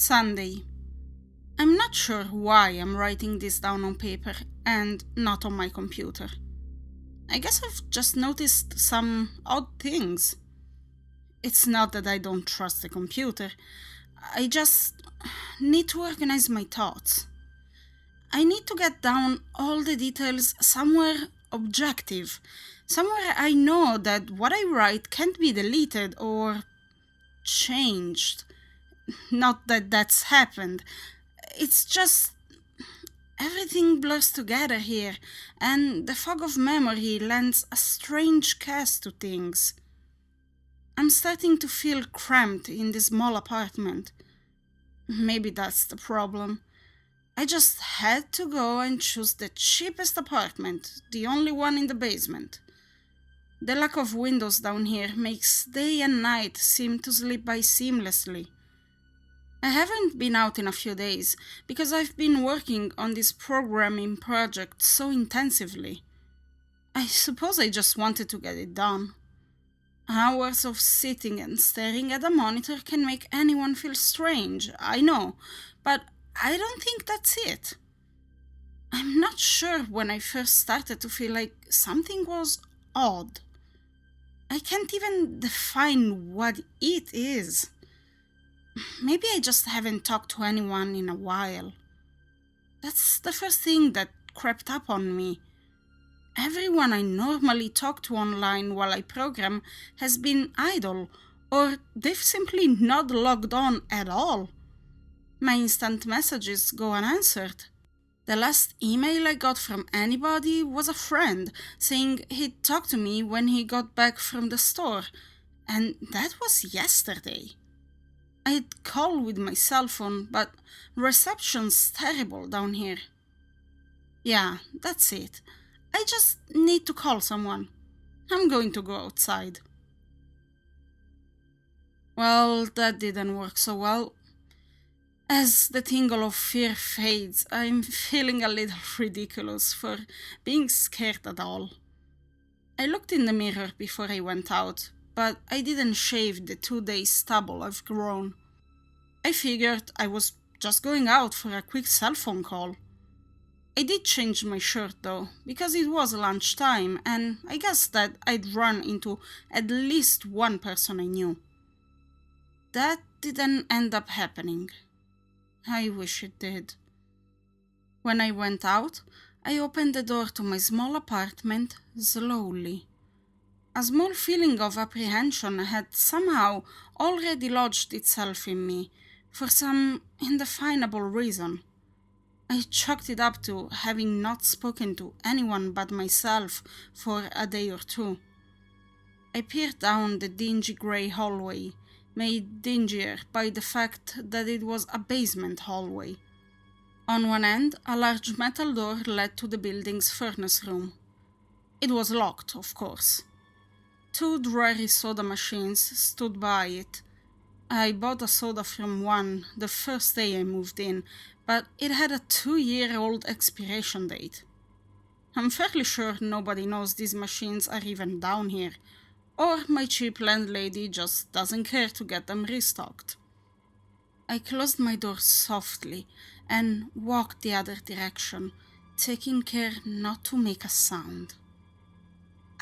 Sunday. I'm not sure why I'm writing this down on paper and not on my computer. I guess I've just noticed some odd things. It's not that I don't trust the computer, I just need to organize my thoughts. I need to get down all the details somewhere objective, somewhere I know that what I write can't be deleted or changed. Not that that's happened. It's just everything blurs together here, and the fog of memory lends a strange cast to things. I'm starting to feel cramped in this small apartment. Maybe that's the problem. I just had to go and choose the cheapest apartment, the only one in the basement. The lack of windows down here makes day and night seem to slip by seamlessly. I haven't been out in a few days because I've been working on this programming project so intensively. I suppose I just wanted to get it done. Hours of sitting and staring at a monitor can make anyone feel strange, I know, but I don't think that's it. I'm not sure when I first started to feel like something was odd. I can't even define what it is. Maybe I just haven't talked to anyone in a while. That's the first thing that crept up on me. Everyone I normally talk to online while I program has been idle, or they've simply not logged on at all. My instant messages go unanswered. The last email I got from anybody was a friend saying he'd talk to me when he got back from the store, and that was yesterday. I'd call with my cell phone, but reception's terrible down here. Yeah, that's it. I just need to call someone. I'm going to go outside. Well, that didn't work so well. As the tingle of fear fades, I'm feeling a little ridiculous for being scared at all. I looked in the mirror before I went out, but I didn't shave the 2-day stubble I've grown. I figured I was just going out for a quick cell phone call. I did change my shirt though, because it was lunchtime and I guess that I'd run into at least one person I knew. That didn't end up happening. I wish it did. When I went out, I opened the door to my small apartment slowly. A small feeling of apprehension had somehow already lodged itself in me, for some indefinable reason. I chalked it up to having not spoken to anyone but myself for a day or two. I peered down the dingy grey hallway, made dingier by the fact that it was a basement hallway. On one end, a large metal door led to the building's furnace room. It was locked, of course. 2 dreary soda machines stood by it. I bought a soda from one the first day I moved in, but it had a 2-year-old expiration date. I'm fairly sure nobody knows these machines are even down here, or my cheap landlady just doesn't care to get them restocked. I closed my door softly and walked the other direction, taking care not to make a sound.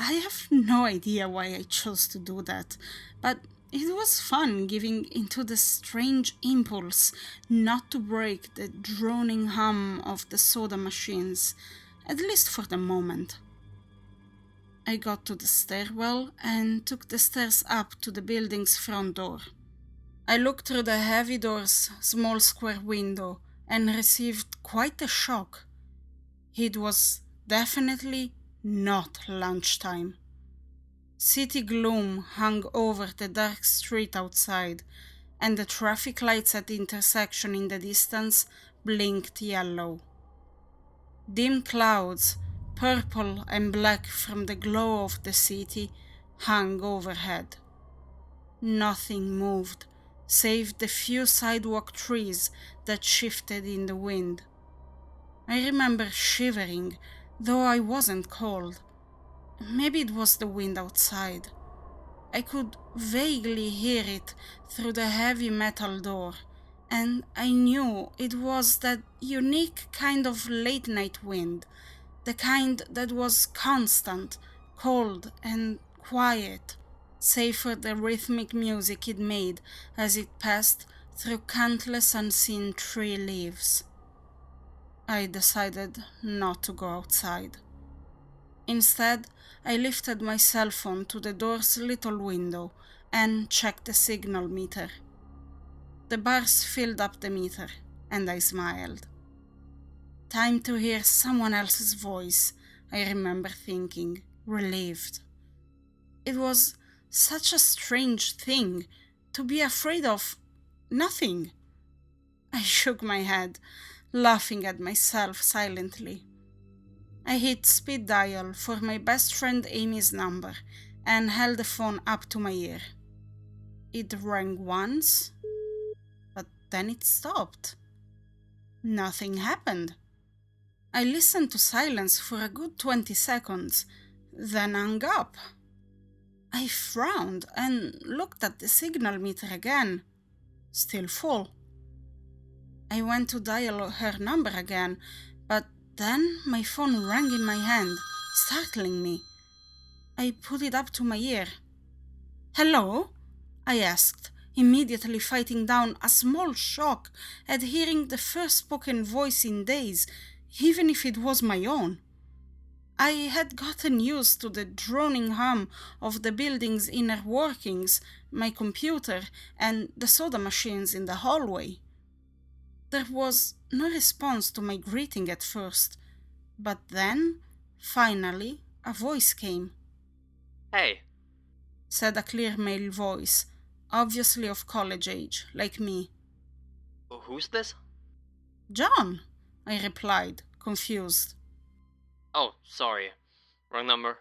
I have no idea why I chose to do that, but it was fun giving into the strange impulse not to break the droning hum of the soda machines, at least for the moment. I got to the stairwell and took the stairs up to the building's front door. I looked through the heavy door's small square window and received quite a shock. It was definitely not lunchtime. City gloom hung over the dark street outside, and the traffic lights at the intersection in the distance blinked yellow. Dim clouds, purple and black from the glow of the city, hung overhead. Nothing moved, save the few sidewalk trees that shifted in the wind. I remember shivering, though I wasn't cold. Maybe it was the wind outside. I could vaguely hear it through the heavy metal door, and I knew it was that unique kind of late-night wind, the kind that was constant, cold, and quiet, save for the rhythmic music it made as it passed through countless unseen tree leaves. I decided not to go outside. Instead, I lifted my cell phone to the door's little window and checked the signal meter. The bars filled up the meter, and I smiled. Time to hear someone else's voice, I remember thinking, relieved. It was such a strange thing to be afraid of nothing. I shook my head, laughing at myself silently. I hit speed dial for my best friend Amy's number and held the phone up to my ear. It rang once, but then it stopped. Nothing happened. I listened to silence for a good 20 seconds, then hung up. I frowned and looked at the signal meter again. Still full. I went to dial her number again, but then my phone rang in my hand, startling me. I put it up to my ear. "Hello?" I asked, immediately fighting down a small shock at hearing the first spoken voice in days, even if it was my own. I had gotten used to the droning hum of the building's inner workings, my computer, and the soda machines in the hallway. There was no response to my greeting at first, but then, finally, a voice came. "Hey," said a clear male voice, obviously of college age, like me. "who's this?" "John," I replied, confused. "Oh, sorry. Wrong number."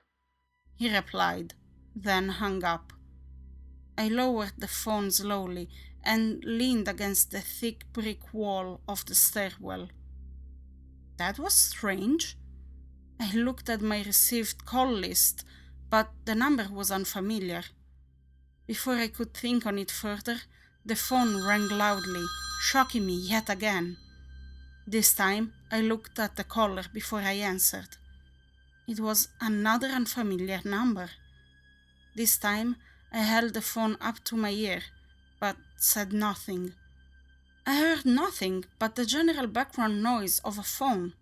He replied, then hung up. I lowered the phone slowly and leaned against the thick brick wall of the stairwell. That was strange. I looked at my received call list, but the number was unfamiliar. Before I could think on it further, the phone rang loudly, shocking me yet again. This time, I looked at the caller before I answered. It was another unfamiliar number. This time, I held the phone up to my ear, but said nothing. I heard nothing but the general background noise of a phone.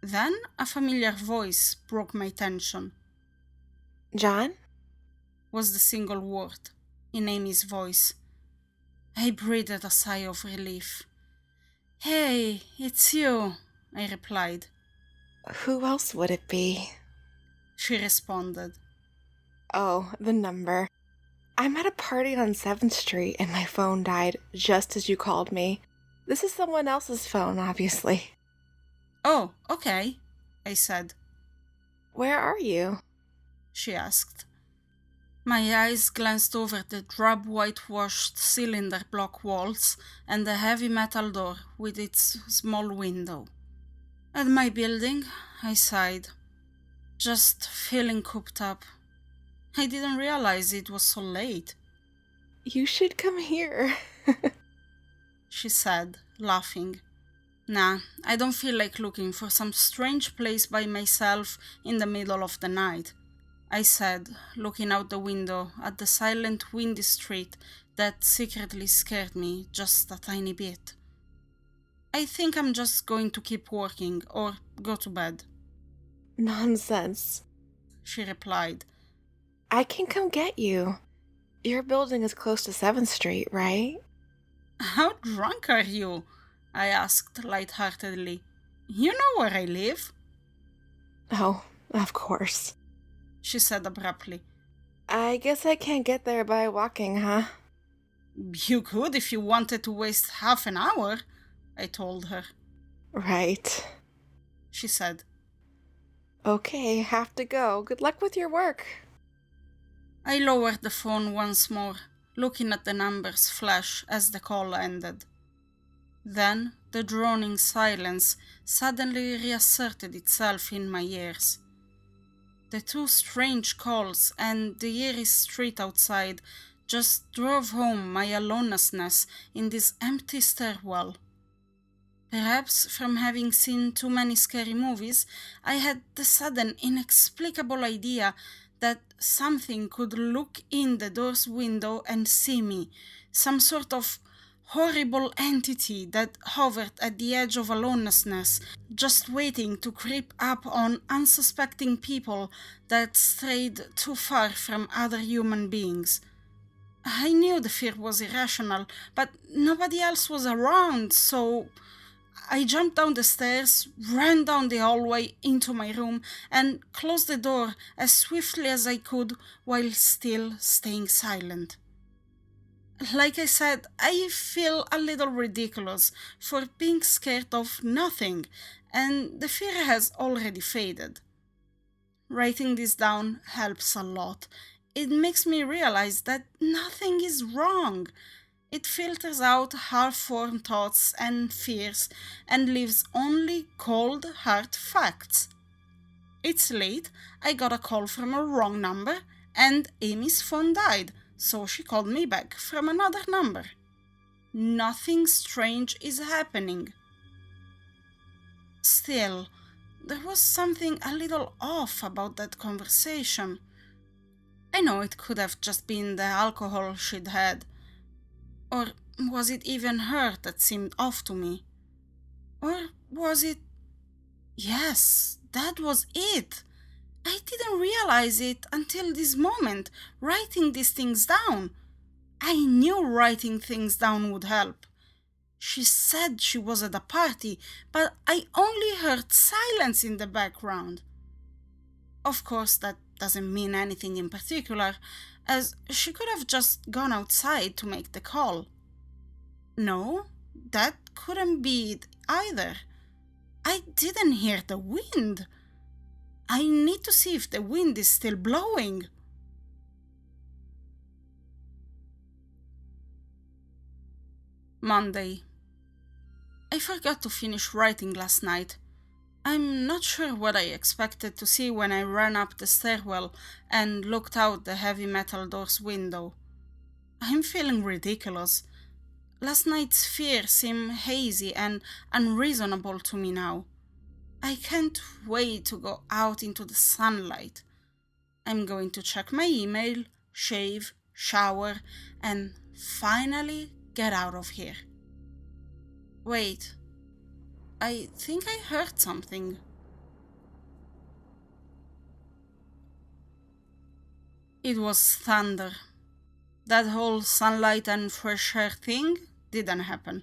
Then a familiar voice broke my tension. "John?" Was the single word, in Amy's voice. I breathed a sigh of relief. "Hey, it's you," I replied. "Who else would it be?" She responded. "Oh, the number. I'm at a party on 7th Street and my phone died just as you called me. This is someone else's phone, obviously." "Oh, okay," I said. "Where are you?" she asked. My eyes glanced over the drab whitewashed cylinder block walls and the heavy metal door with its small window. "At my building," I sighed, just feeling cooped up. I didn't realize it was so late. "You should come here," she said, laughing. "Nah, I don't feel like looking for some strange place by myself in the middle of the night," I said, looking out the window at the silent, windy street that secretly scared me just a tiny bit. "I think I'm just going to keep working or go to bed," "Nonsense. she replied. I can come get you. Your building is close to 7th Street, right?" "How drunk are you?" I asked lightheartedly. "You know where I live," "Oh, of course. she said abruptly. I guess I can't get there by walking, huh?" "You could if you wanted to waste half an hour," I told her. "Right. She said. Okay, have to go. Good luck with your work." I lowered the phone once more, looking at the numbers flash as the call ended. Then the droning silence suddenly reasserted itself in my ears. The two strange calls and the eerie street outside just drove home my aloneness in this empty stairwell. Perhaps from having seen too many scary movies, I had the sudden inexplicable idea that something could look in the door's window and see me, some sort of horrible entity that hovered at the edge of aloneness, just waiting to creep up on unsuspecting people that strayed too far from other human beings. I knew the fear was irrational, but nobody else was around, so I jumped down the stairs, ran down the hallway into my room, and closed the door as swiftly as I could while still staying silent. Like I said, I feel a little ridiculous for being scared of nothing, and the fear has already faded. Writing this down helps a lot. It makes me realize that nothing is wrong. It filters out half-formed thoughts and fears and leaves only cold, hard facts. It's late, I got a call from a wrong number, and Amy's phone died, so she called me back from another number. Nothing strange is happening. Still, there was something a little off about that conversation. I know it could have just been the alcohol she'd had. Or was it even her that seemed off to me? Or was it... Yes, that was it. I didn't realize it until this moment, writing these things down. I knew writing things down would help. She said she was at a party, but I only heard silence in the background. Of course, that doesn't mean anything in particular, as she could have just gone outside to make the call. No, that couldn't be it either. I didn't hear the wind. I need to see if the wind is still blowing. Monday. I forgot to finish writing last night. I'm not sure what I expected to see when I ran up the stairwell and looked out the heavy metal door's window. I'm feeling ridiculous. Last night's fear seemed hazy and unreasonable to me now. I can't wait to go out into the sunlight. I'm going to check my email, shave, shower, and finally get out of here. Wait. I think I heard something. It was thunder. That whole sunlight and fresh air thing didn't happen.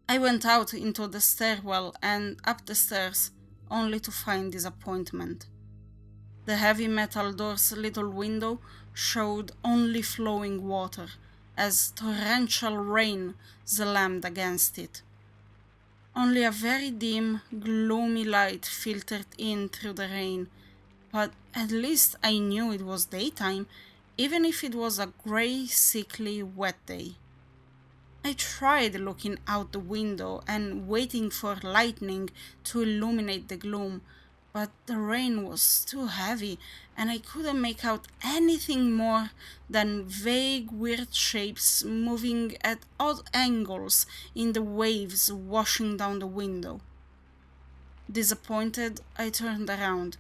I went out into the stairwell and up the stairs, only to find disappointment. The heavy metal door's little window showed only flowing water, as torrential rain slammed against it. Only a very dim, gloomy light filtered in through the rain, but at least I knew it was daytime, even if it was a grey, sickly, wet day. I tried looking out the window and waiting for lightning to illuminate the gloom, but the rain was too heavy and I couldn't make out anything more than vague, weird shapes moving at odd angles in the waves washing down the window. Disappointed, I turned around,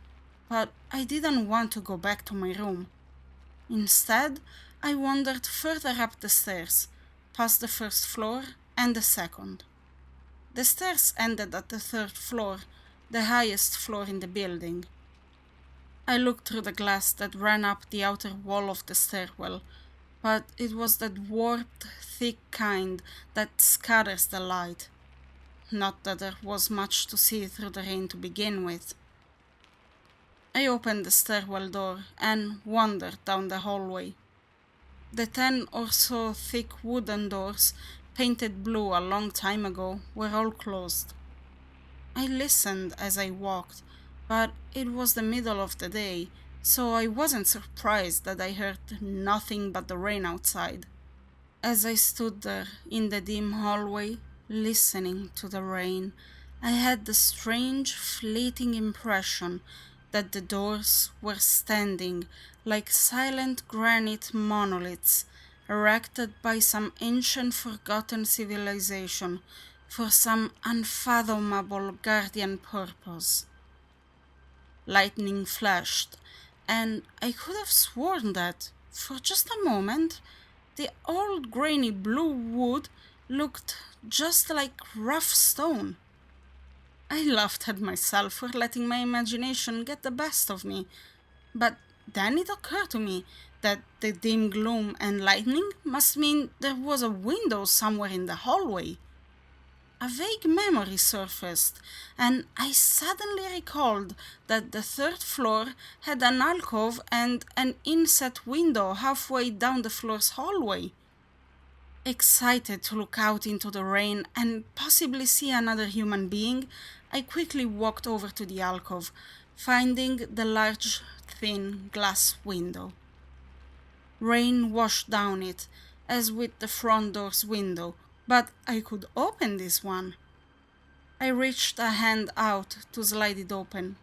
but I didn't want to go back to my room. Instead, I wandered further up the stairs, past the first floor and the second. The stairs ended at the third floor, the highest floor in the building. I looked through the glass that ran up the outer wall of the stairwell, but it was that warped, thick kind that scatters the light. Not that there was much to see through the rain to begin with. I opened the stairwell door and wandered down the hallway. The 10 or so thick wooden doors, painted blue a long time ago, were all closed. I listened as I walked, but it was the middle of the day, so I wasn't surprised that I heard nothing but the rain outside. As I stood there in the dim hallway, listening to the rain, I had the strange, fleeting impression that the doors were standing like silent granite monoliths erected by some ancient forgotten civilization for some unfathomable guardian purpose. Lightning flashed, and I could have sworn that, for just a moment, the old grainy blue wood looked just like rough stone. I laughed at myself for letting my imagination get the best of me, but then it occurred to me that the dim gloom and lightning must mean there was a window somewhere in the hallway. A vague memory surfaced, and I suddenly recalled that the third floor had an alcove and an inset window halfway down the floor's hallway. Excited to look out into the rain and possibly see another human being, I quickly walked over to the alcove, finding the large, thin glass window. Rain washed down it, as with the front door's window, but I could open this one. I reached a hand out to slide it open,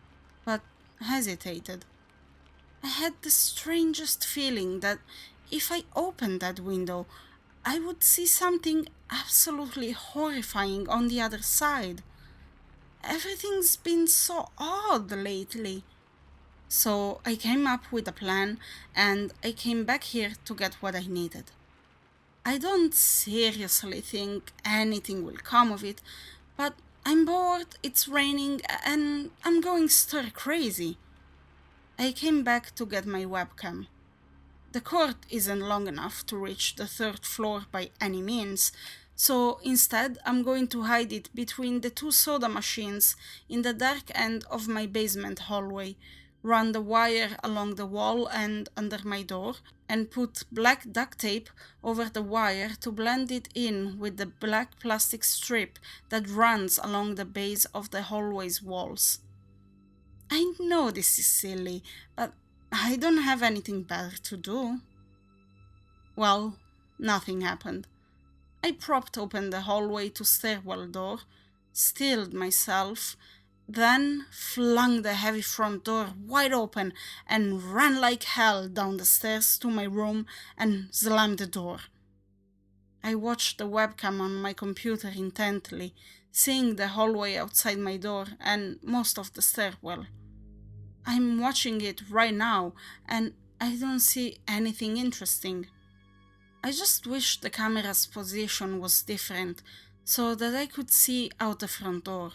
but hesitated. I had the strangest feeling that if I opened that window, I would see something absolutely horrifying on the other side. Everything's been so odd lately. So I came up with a plan, and I came back here to get what I needed. I don't seriously think anything will come of it, but I'm bored, it's raining, and I'm going stir crazy. I came back to get my webcam. The cord isn't long enough to reach the third floor by any means, so instead I'm going to hide it between the two soda machines in the dark end of my basement hallway, run the wire along the wall and under my door, and put black duct tape over the wire to blend it in with the black plastic strip that runs along the base of the hallway's walls. I know this is silly, but I don't have anything better to do. Well, nothing happened. I propped open the hallway to stairwell door, stilled myself, then flung the heavy front door wide open and ran like hell down the stairs to my room and slammed the door. I watched the webcam on my computer intently, seeing the hallway outside my door and most of the stairwell. I'm watching it right now, and I don't see anything interesting. I just wish the camera's position was different, so that I could see out the front door.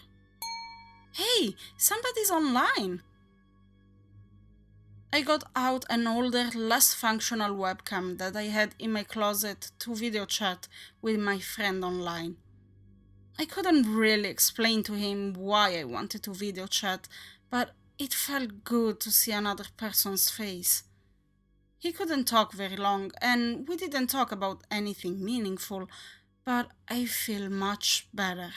Hey, somebody's online! I got out an older, less functional webcam that I had in my closet to video chat with my friend online. I couldn't really explain to him why I wanted to video chat, but it felt good to see another person's face. He couldn't talk very long, and we didn't talk about anything meaningful, but I feel much better.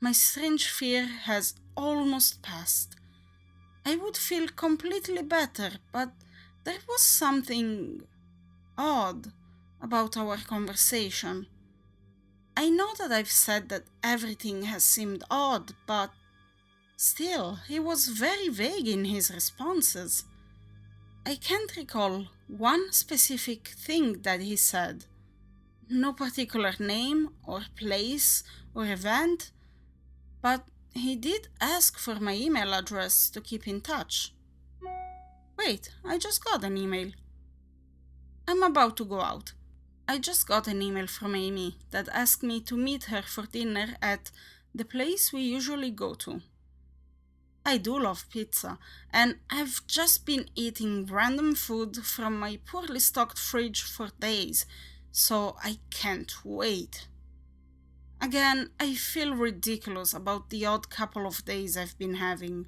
My strange fear has almost passed. I would feel completely better, but there was something odd about our conversation. I know that I've said that everything has seemed odd, but still, he was very vague in his responses. I can't recall one specific thing that he said. No particular name or place or event, but he did ask for my email address to keep in touch. Wait, I just got an email. I'm about to go out. I just got an email from Amy that asked me to meet her for dinner at the place we usually go to. I do love pizza, and I've just been eating random food from my poorly stocked fridge for days, so I can't wait. Again, I feel ridiculous about the odd couple of days I've been having.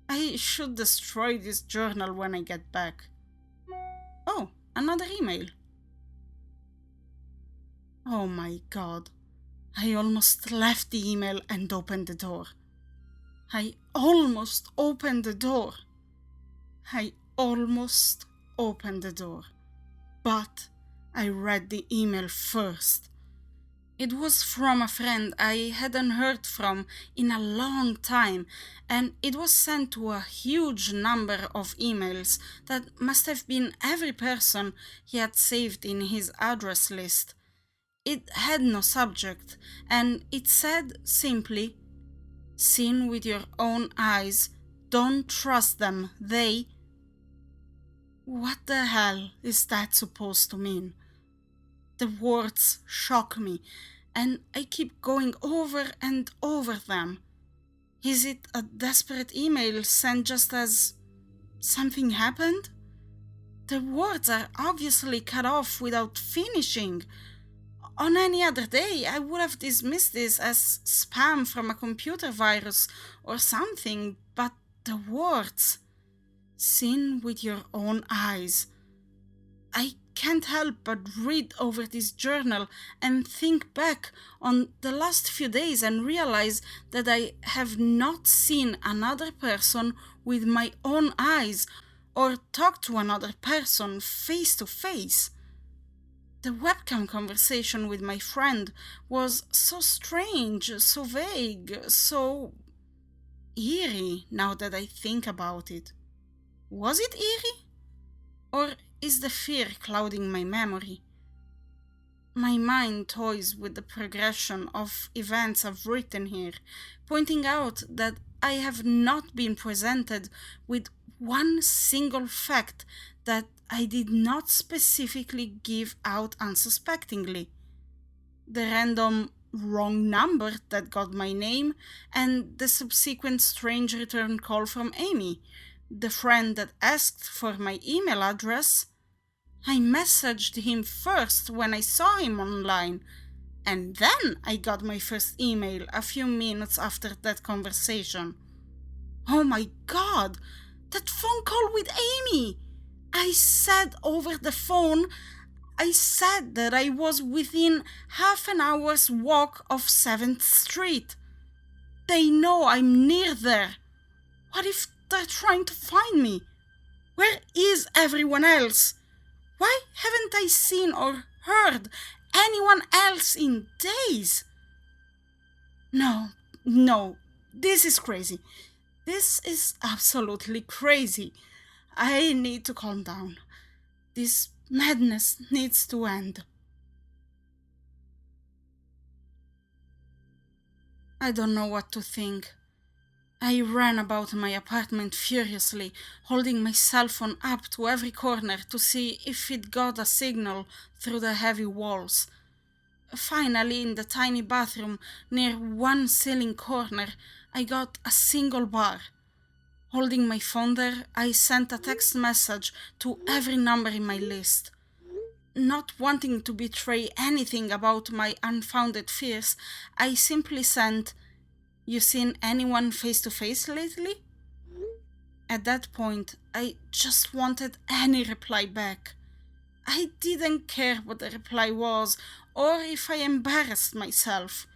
I should destroy this journal when I get back. Oh, another email. Oh my god. I almost left the email and opened the door. I almost opened the door. But I read the email first. It was from a friend I hadn't heard from in a long time, and it was sent to a huge number of emails that must have been every person he had saved in his address list. It had no subject, and it said simply, "Seen with your own eyes, don't trust them, they..." What the hell is that supposed to mean? The words shock me, and I keep going over and over them. Is it a desperate email sent just as something happened? The words are obviously cut off without finishing. On any other day, I would have dismissed this as spam from a computer virus or something, but the words, "Seen with your own eyes." I can't help but read over this journal and think back on the last few days and realize that I have not seen another person with my own eyes or talked to another person face to face. The webcam conversation with my friend was so strange, so vague, so eerie now that I think about it. Was it eerie? Or is the fear clouding my memory? My mind toys with the progression of events I've written here, pointing out that I have not been presented with one single fact that I did not specifically give out unsuspectingly. The random wrong number that got my name, and the subsequent strange return call from Amy, the friend that asked for my email address. I messaged him first when I saw him online, and then I got my first email a few minutes after that conversation. Oh my God, that phone call with Amy! I said over the phone, I said that I was within half an hour's walk of 7th Street. They know I'm near there. What if they're trying to find me? Where is everyone else? Why haven't I seen or heard anyone else in days? No, this is crazy. This is absolutely crazy. I need to calm down. This madness needs to end. I don't know what to think. I ran about my apartment furiously, holding my cell phone up to every corner to see if it got a signal through the heavy walls. Finally, in the tiny bathroom near one ceiling corner, I got a single bar. Holding my phone there, I sent a text message to every number in my list. Not wanting to betray anything about my unfounded fears, I simply sent, "You seen anyone face to face lately?" At that point, I just wanted any reply back. I didn't care what the reply was or if I embarrassed myself.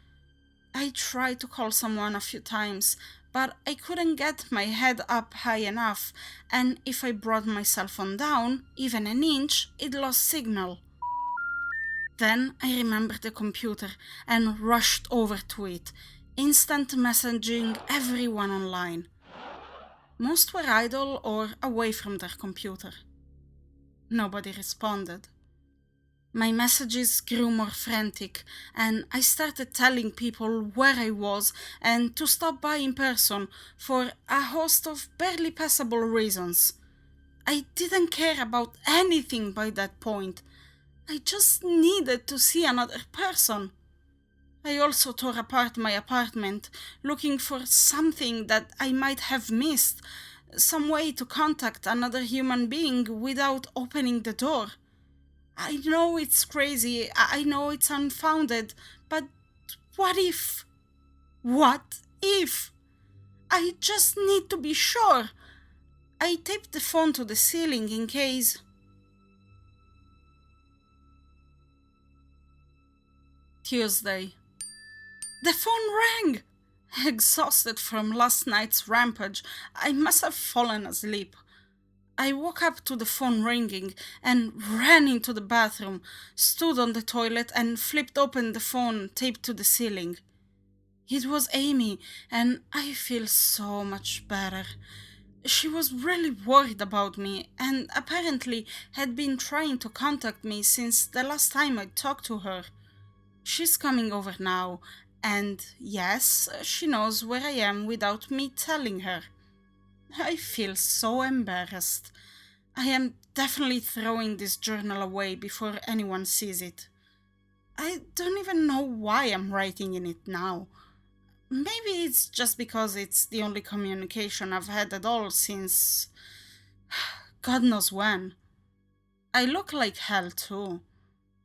I tried to call someone a few times, but I couldn't get my head up high enough, and if I brought my cell phone down, even an inch, it lost signal. Then I remembered the computer and rushed over to it, instant messaging everyone online. Most were idle or away from their computer. Nobody responded. My messages grew more frantic, and I started telling people where I was and to stop by in person for a host of barely passable reasons. I didn't care about anything by that point. I just needed to see another person. I also tore apart my apartment, looking for something that I might have missed, some way to contact another human being without opening the door. I know it's crazy, I know it's unfounded, but what if? What if? I just need to be sure. I taped the phone to the ceiling in case. Tuesday. The phone rang! Exhausted from last night's rampage, I must have fallen asleep. I woke up to the phone ringing and ran into the bathroom, stood on the toilet and flipped open the phone taped to the ceiling. It was Amy, and I feel so much better. She was really worried about me and apparently had been trying to contact me since the last time I talked to her. She's coming over now, and yes, she knows where I am without me telling her. I feel so embarrassed. I am definitely throwing this journal away before anyone sees it. I don't even know why I'm writing in it now. Maybe it's just because it's the only communication I've had at all since God knows when. I look like hell too.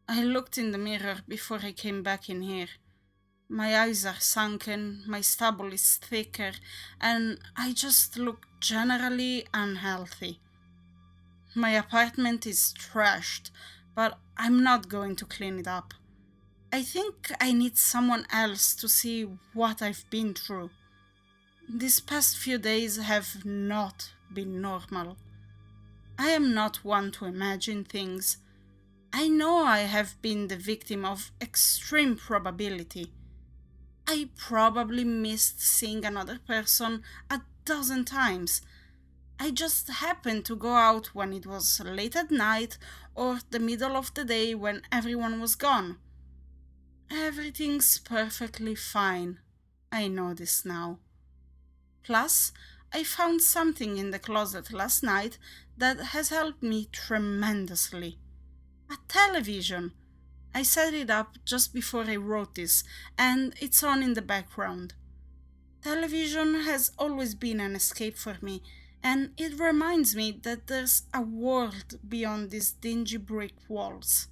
I looked in the mirror before I came back in here. My eyes are sunken, my stubble is thicker, and I just look generally unhealthy. My apartment is trashed, but I'm not going to clean it up. I think I need someone else to see what I've been through. These past few days have not been normal. I am not one to imagine things. I know I have been the victim of extreme probability. I probably missed seeing another person 1,000 times. I just happened to go out when it was late at night or the middle of the day when everyone was gone. Everything's perfectly fine. I know this now. Plus, I found something in the closet last night that has helped me tremendously. A television. I set it up just before I wrote this, and it's on in the background. Television has always been an escape for me, and it reminds me that there's a world beyond these dingy brick walls.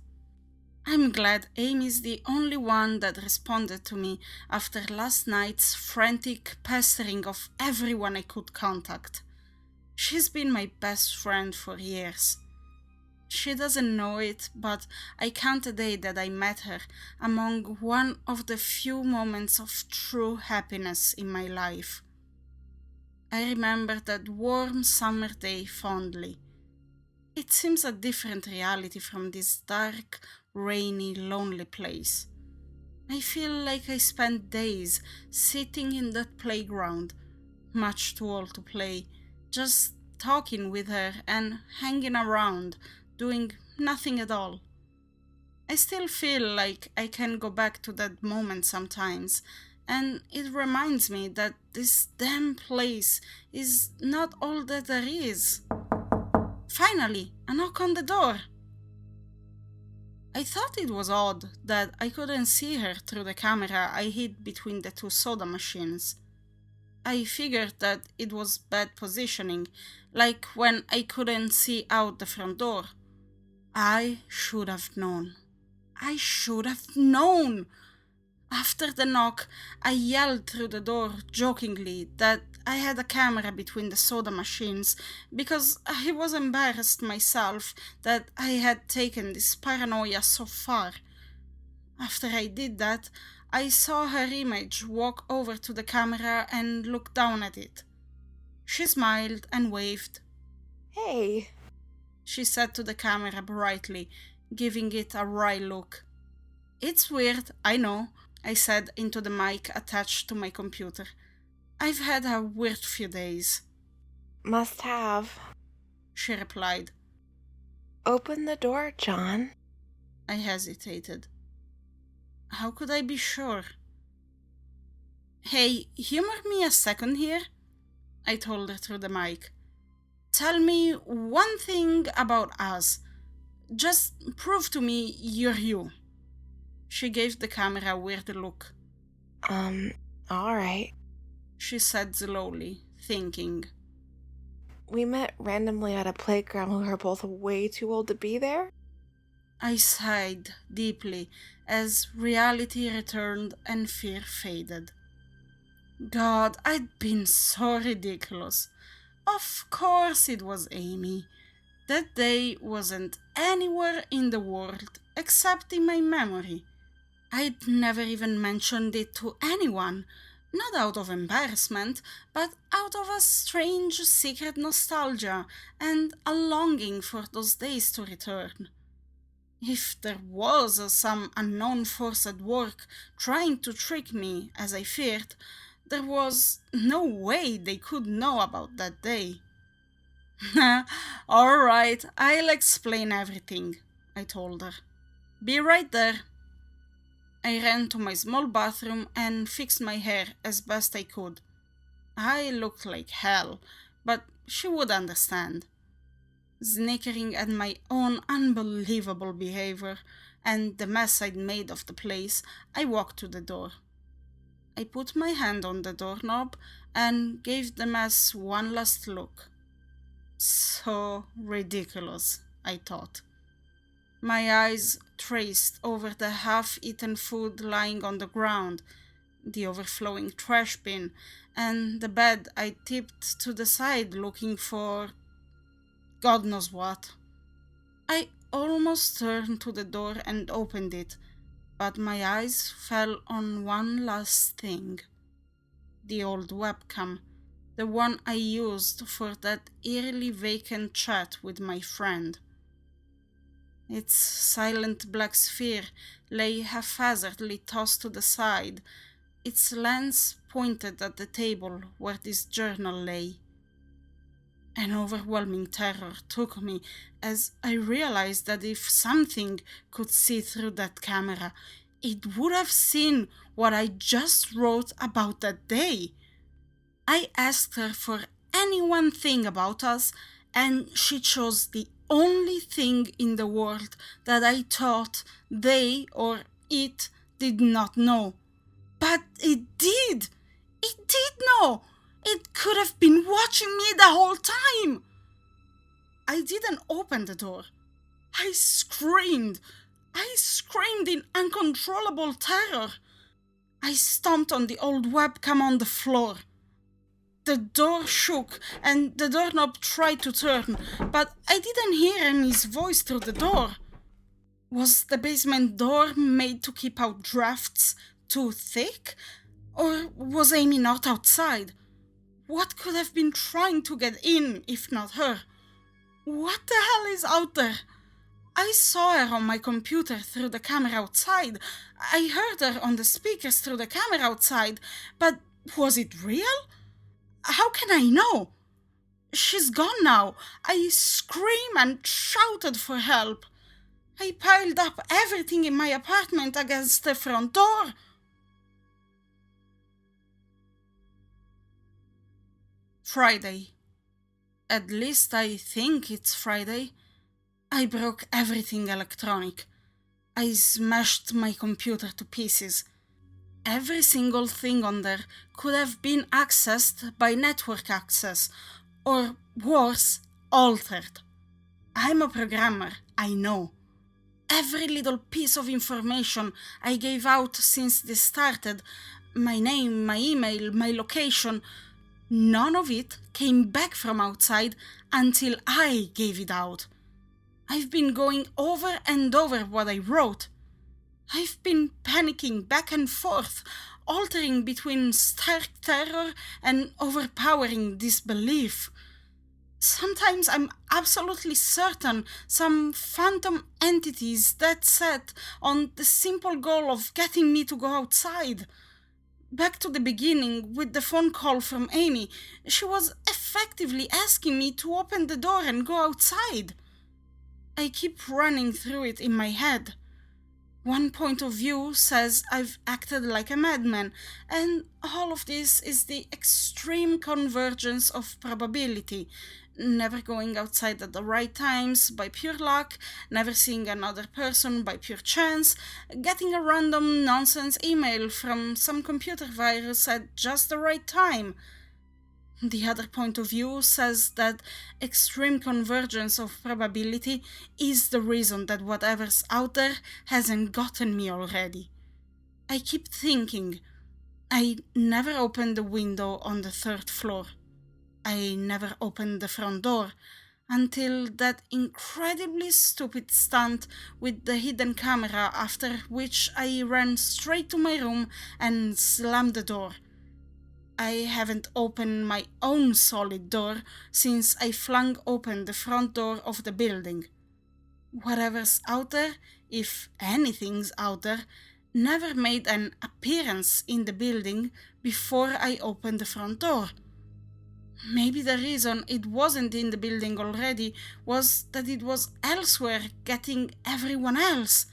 I'm glad Amy's the only one that responded to me after last night's frantic pestering of everyone I could contact. She's been my best friend for years. She doesn't know it, but I count the day that I met her among one of the few moments of true happiness in my life. I remember that warm summer day fondly. It seems a different reality from this dark, rainy, lonely place. I feel like I spent days sitting in that playground, much too old to play, just talking with her and hanging around, doing nothing at all. I still feel like I can go back to that moment sometimes, and it reminds me that this damn place is not all that there is. Finally, a knock on the door. I thought it was odd that I couldn't see her through the camera I hid between the two soda machines. I figured that it was bad positioning, like when I couldn't see out the front door. I should have known. I should have known! After the knock, I yelled through the door jokingly that I had a camera between the soda machines because I was embarrassed myself that I had taken this paranoia so far. After I did that, I saw her image walk over to the camera and look down at it. She smiled and waved. Hey. She said to the camera brightly, giving it a wry look. It's weird, I know, I said into the mic attached to my computer. I've had a weird few days. Must have. She replied. Open the door, John. I hesitated. How could I be sure? Hey, humor me a second here, I told her through the mic. Tell me one thing about us. Just prove to me you're you. She gave the camera a weird look. Alright. She said slowly, thinking. We met randomly at a playground when we were both way too old to be there? I sighed deeply as reality returned and fear faded. God, I'd been so ridiculous. Of course it was Amy. That day wasn't anywhere in the world except in my memory. I'd never even mentioned it to anyone, Not out of embarrassment, but out of a strange secret nostalgia and a longing for those days to return. If there was some unknown force at work trying to trick me, as I feared, there was no way they could know about that day. All right, I'll explain everything, I told her. Be right there. I ran to my small bathroom and fixed my hair as best I could. I looked like hell, but she would understand. Snickering at my own unbelievable behavior and the mess I'd made of the place, I walked to the door. I put my hand on the doorknob and gave the mess one last look. So ridiculous, I thought. My eyes traced over the half-eaten food lying on the ground, the overflowing trash bin, and the bed I tipped to the side looking for God knows what. I almost turned to the door and opened it, but my eyes fell on one last thing. The old webcam, the one I used for that eerily vacant chat with my friend. Its silent black sphere lay haphazardly tossed to the side, its lens pointed at the table where this journal lay. An overwhelming terror took me as I realized that if something could see through that camera, it would have seen what I just wrote about that day. I asked her for any one thing about us, and she chose the only thing in the world that I thought they or it did not know. But it did! It did know! It could have been watching me the whole time! I didn't open the door. I screamed. I screamed in uncontrollable terror. I stomped on the old webcam on the floor. The door shook and the doorknob tried to turn, but I didn't hear Amy's voice through the door. Was the basement door made to keep out drafts too thick? Or was Amy not outside? What could have been trying to get in, if not her? What the hell is out there? I saw her on my computer through the camera outside. I heard her on the speakers through the camera outside. But was it real? How can I know? She's gone now. I screamed and shouted for help. I piled up everything in my apartment against the front door. Friday. At least I think it's Friday. I broke everything electronic. I smashed my computer to pieces. Every single thing on there could have been accessed by network access, or worse, altered. I'm a programmer, I know. Every little piece of information I gave out since this started, my name, my email, my location, none of it came back from outside until I gave it out. I've been going over and over what I wrote. I've been panicking back and forth, altering between stark terror and overpowering disbelief. Sometimes I'm absolutely certain some phantom entity is dead set on the simple goal of getting me to go outside. Back to the beginning, with the phone call from Amy, she was effectively asking me to open the door and go outside. I keep running through it in my head. One point of view says I've acted like a madman, and all of this is the extreme convergence of probability. Never going outside at the right times by pure luck, never seeing another person by pure chance, getting a random nonsense email from some computer virus at just the right time. The other point of view says that extreme convergence of probability is the reason that whatever's out there hasn't gotten me already. I keep thinking, I never opened the window on the 3rd floor. I never opened the front door until that incredibly stupid stunt with the hidden camera, after which I ran straight to my room and slammed the door. I haven't opened my own solid door since I flung open the front door of the building. Whatever's out there, if anything's out there, never made an appearance in the building before I opened the front door. Maybe the reason it wasn't in the building already was that it was elsewhere getting everyone else.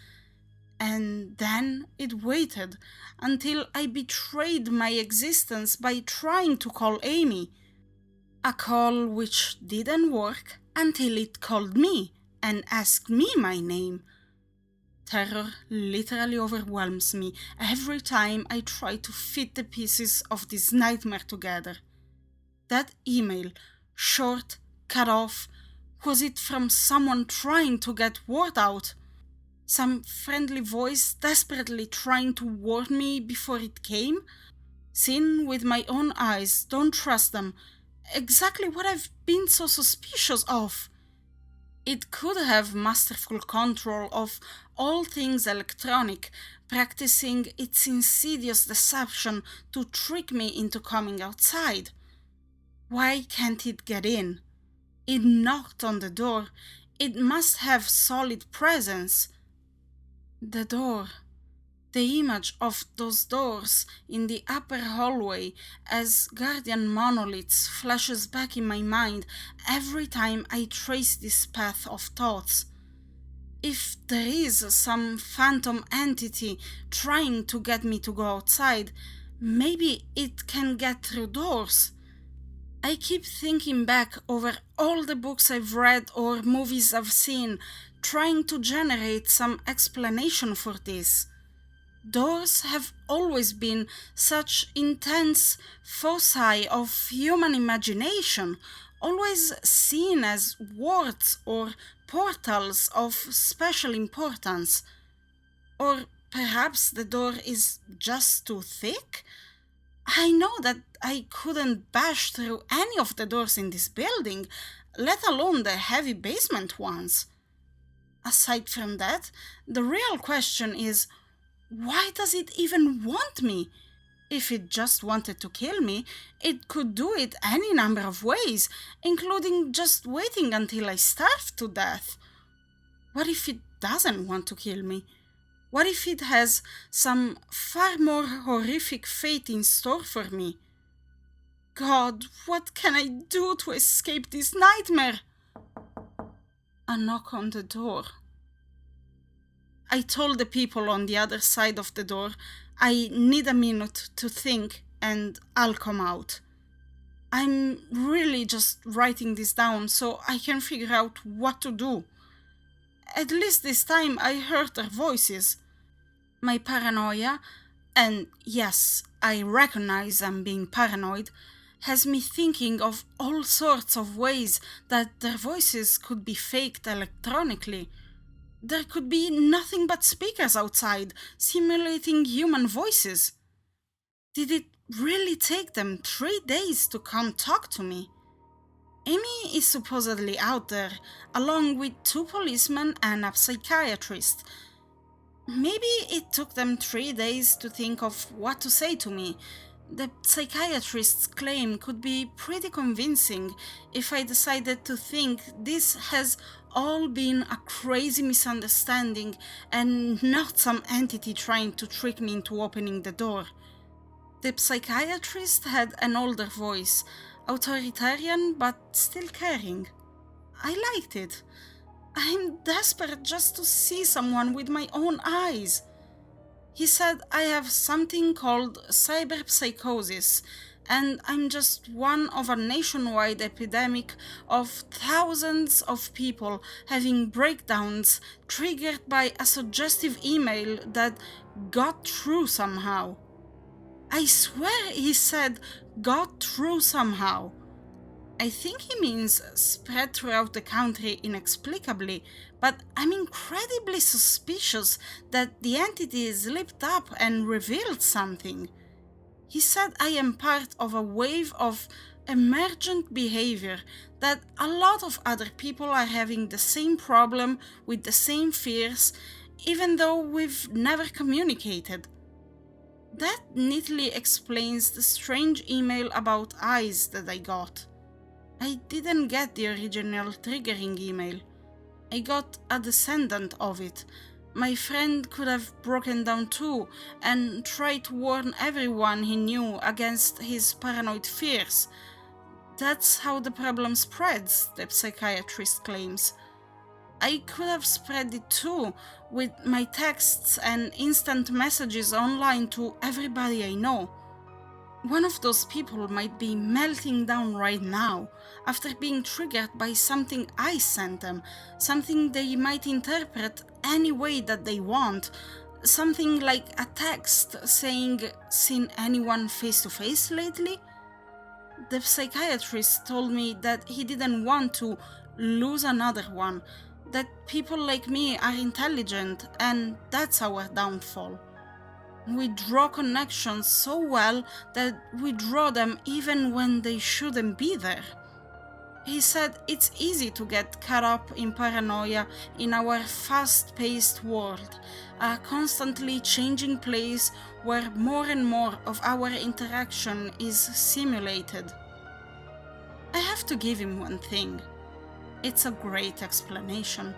And then it waited until I betrayed my existence by trying to call Amy. A call which didn't work until it called me and asked me my name. Terror literally overwhelms me every time I try to fit the pieces of this nightmare together. That email, short, cut off, was it from someone trying to get word out? Some friendly voice desperately trying to warn me before it came? Seen with my own eyes, don't trust them. Exactly what I've been so suspicious of. It could have masterful control of all things electronic, practicing its insidious deception to trick me into coming outside. Why can't it get in? It knocked on the door. It must have solid presence. The door. The image of those doors in the upper hallway as guardian monoliths flashes back in my mind every time I trace this path of thoughts. If there is some phantom entity trying to get me to go outside, maybe it can get through doors. I keep thinking back over all the books I've read or movies I've seen, trying to generate some explanation for this. Doors have always been such intense foci of human imagination, always seen as wards or portals of special importance. Or perhaps the door is just too thick? I know that I couldn't bash through any of the doors in this building, let alone the heavy basement ones. Aside from that, the real question is, why does it even want me? If it just wanted to kill me, it could do it any number of ways, including just waiting until I starve to death. What if it doesn't want to kill me? What if it has some far more horrific fate in store for me? God, what can I do to escape this nightmare? A knock on the door. I told the people on the other side of the door, I need a minute to think and I'll come out. I'm really just writing this down so I can figure out what to do. At least this time I heard their voices. My paranoia, and yes, I recognize I'm being paranoid, has me thinking of all sorts of ways that their voices could be faked electronically. There could be nothing but speakers outside, simulating human voices. Did it really take them 3 days to come talk to me? Amy is supposedly out there, along with 2 policemen and a psychiatrist. Maybe it took them 3 days to think of what to say to me. The psychiatrist's claim could be pretty convincing if I decided to think this has all been a crazy misunderstanding and not some entity trying to trick me into opening the door. The psychiatrist had an older voice, authoritarian but still caring. I liked it. I'm desperate just to see someone with my own eyes. He said I have something called cyberpsychosis, and I'm just one of a nationwide epidemic of thousands of people having breakdowns triggered by a suggestive email that got through somehow. I swear he said got through somehow. I think he means spread throughout the country inexplicably, but I'm incredibly suspicious that the entity slipped up and revealed something. He said I am part of a wave of emergent behavior, that a lot of other people are having the same problem with the same fears, even though we've never communicated. That neatly explains the strange email about eyes that I got. I didn't get the original triggering email. I got a descendant of it. My friend could have broken down too and tried to warn everyone he knew against his paranoid fears. That's how the problem spreads, the psychiatrist claims. I could have spread it too, with my texts and instant messages online to everybody I know. One of those people might be melting down right now after being triggered by something I sent them, something they might interpret any way that they want, something like a text saying, "Seen anyone face to face lately?" The psychiatrist told me that he didn't want to lose another one, that people like me are intelligent and that's our downfall. We draw connections so well that we draw them even when they shouldn't be there. He said it's easy to get caught up in paranoia in our fast-paced world, a constantly changing place where more and more of our interaction is simulated. I have to give him one thing. It's a great explanation.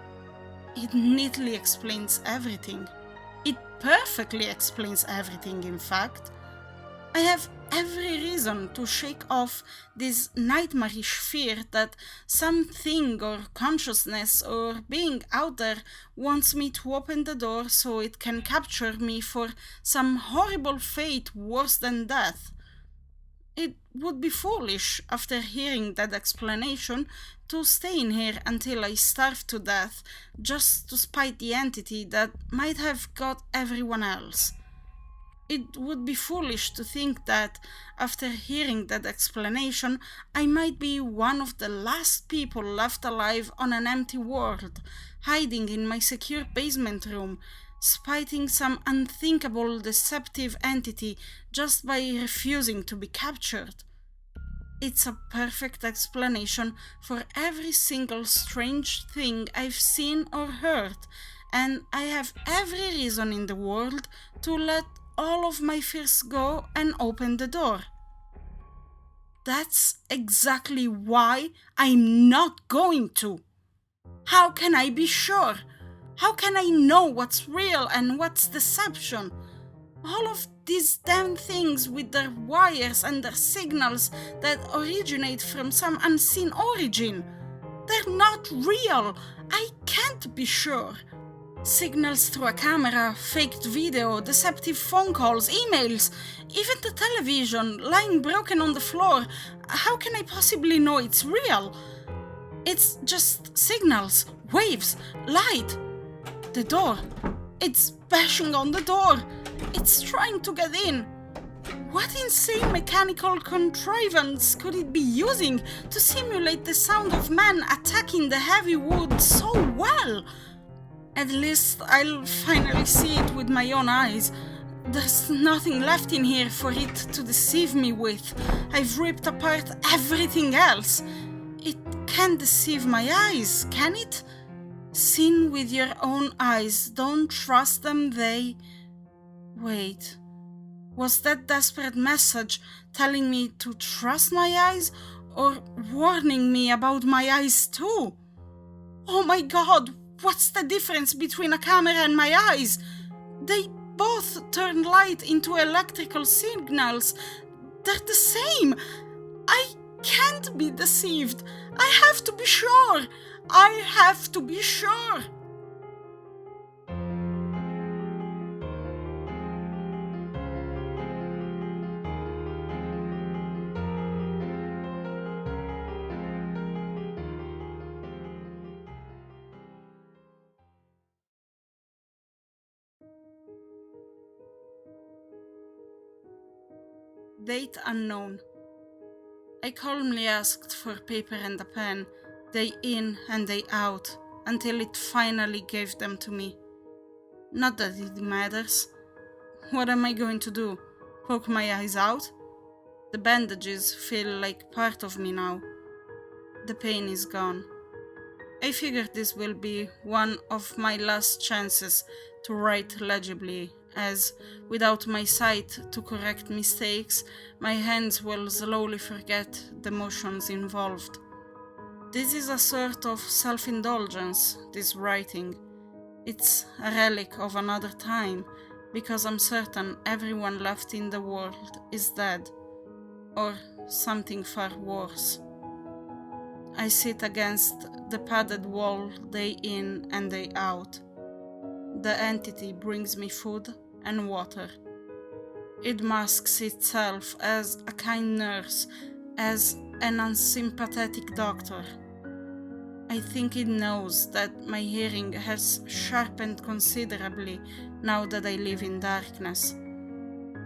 It neatly explains everything. It perfectly explains everything, in fact. I have every reason to shake off this nightmarish fear that something or consciousness or being out there wants me to open the door so it can capture me for some horrible fate worse than death. It would be foolish, after hearing that explanation, to stay in here until I starve to death just to spite the entity that might have got everyone else. It would be foolish to think that, after hearing that explanation, I might be one of the last people left alive on an empty world, hiding in my secure basement room, spiting some unthinkable deceptive entity just by refusing to be captured. It's a perfect explanation for every single strange thing I've seen or heard, and I have every reason in the world to let all of my fears go and open the door. That's exactly why I'm not going to. How can I be sure? How can I know what's real and what's deception? All of these damn things with their wires and their signals that originate from some unseen origin. They're not real. I can't be sure. Signals through a camera, faked video, deceptive phone calls, emails, even the television lying broken on the floor. How can I possibly know it's real? It's just signals, waves, light. The door. It's bashing on the door. It's trying to get in. What insane mechanical contrivance could it be using to simulate the sound of men attacking the heavy wood so well? At least I'll finally see it with my own eyes. There's nothing left in here for it to deceive me with. I've ripped apart everything else. It can't deceive my eyes, can it? Seen with your own eyes, don't trust them, they... Wait, was that desperate message telling me to trust my eyes, or warning me about my eyes too? Oh my god, what's the difference between a camera and my eyes? They both turn light into electrical signals. They're the same. I can't be deceived. I have to be sure. I have to be sure. Date unknown. I calmly asked for paper and a pen, day in and day out, until it finally gave them to me. Not that it matters. What am I going to do? Poke my eyes out? The bandages feel like part of me now. The pain is gone. I figured this will be one of my last chances to write legibly as, without my sight to correct mistakes, my hands will slowly forget the motions involved. This is a sort of self-indulgence, this writing. It's a relic of another time, because I'm certain everyone left in the world is dead, or something far worse. I sit against the padded wall day in and day out. The entity brings me food and water. It masks itself as a kind nurse, as an unsympathetic doctor. I think it knows that my hearing has sharpened considerably now that I live in darkness.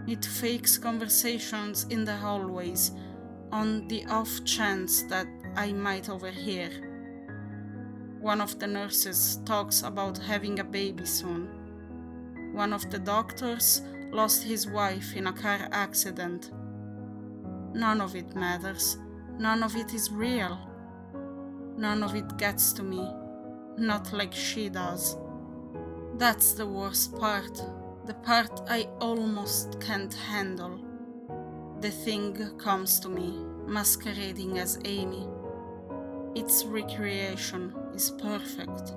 It fakes conversations in the hallways on the off chance that I might overhear. One of the nurses talks about having a baby soon. One of the doctors lost his wife in a car accident. None of it matters. None of it is real. None of it gets to me. Not like she does. That's the worst part. The part I almost can't handle. The thing comes to me, masquerading as Amy. Its recreation is perfect.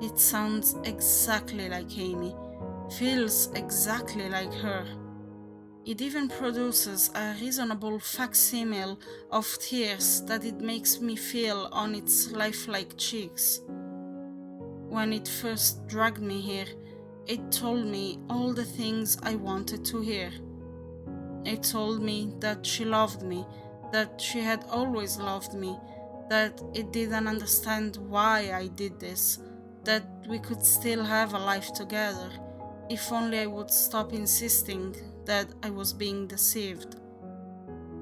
It sounds exactly like Amy, feels exactly like her. It even produces a reasonable facsimile of tears that it makes me feel on its lifelike cheeks. When it first dragged me here, it told me all the things I wanted to hear. It told me that she loved me, that she had always loved me, that it didn't understand why I did this, that we could still have a life together, if only I would stop insisting that I was being deceived.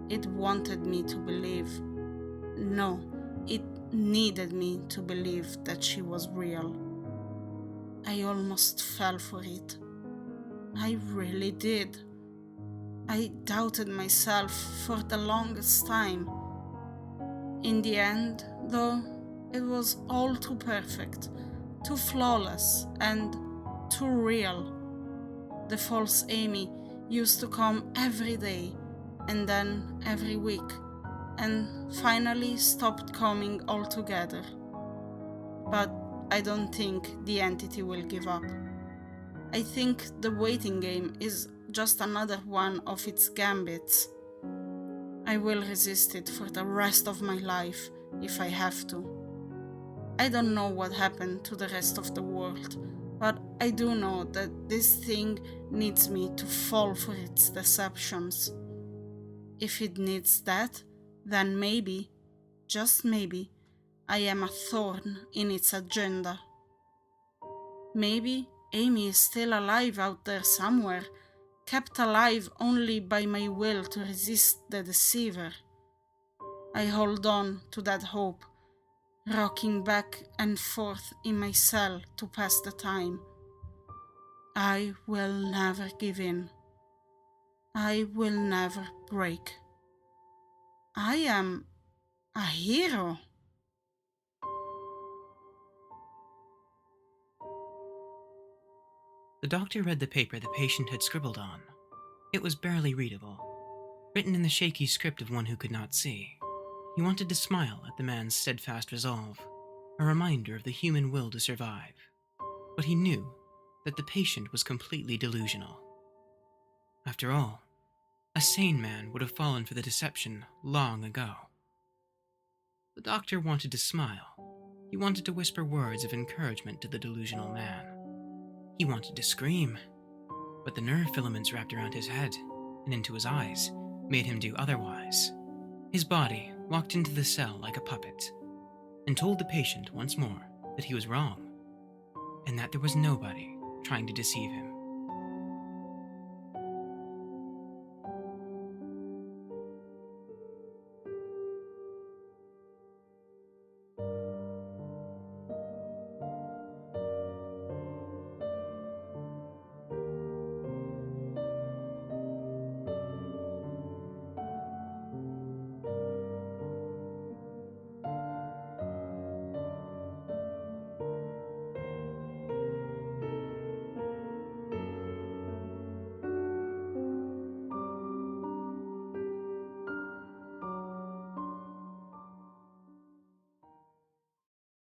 It wanted me to believe. No, it needed me to believe that she was real. I almost fell for it. I really did. I doubted myself for the longest time. In the end, though, it was all too perfect, too flawless, and too real. The false Amy used to come every day, and then every week, and finally stopped coming altogether. But I don't think the entity will give up. I think the waiting game is just another one of its gambits. I will resist it for the rest of my life if I have to. I don't know what happened to the rest of the world, but I do know that this thing needs me to fall for its deceptions. If it needs that, then maybe, just maybe, I am a thorn in its agenda. Maybe Amy is still alive out there somewhere, kept alive only by my will to resist the deceiver. I hold on to that hope, rocking back and forth in my cell to pass the time. I will never give in. I will never break. I am a hero. The doctor read the paper the patient had scribbled on. It was barely readable, written in the shaky script of one who could not see. He wanted to smile at the man's steadfast resolve, a reminder of the human will to survive. But he knew that the patient was completely delusional. After all, a sane man would have fallen for the deception long ago. The doctor wanted to smile. He wanted to whisper words of encouragement to the delusional man. He wanted to scream, but the nerve filaments wrapped around his head and into his eyes made him do otherwise. His body walked into the cell like a puppet and told the patient once more that he was wrong and that there was nobody trying to deceive him.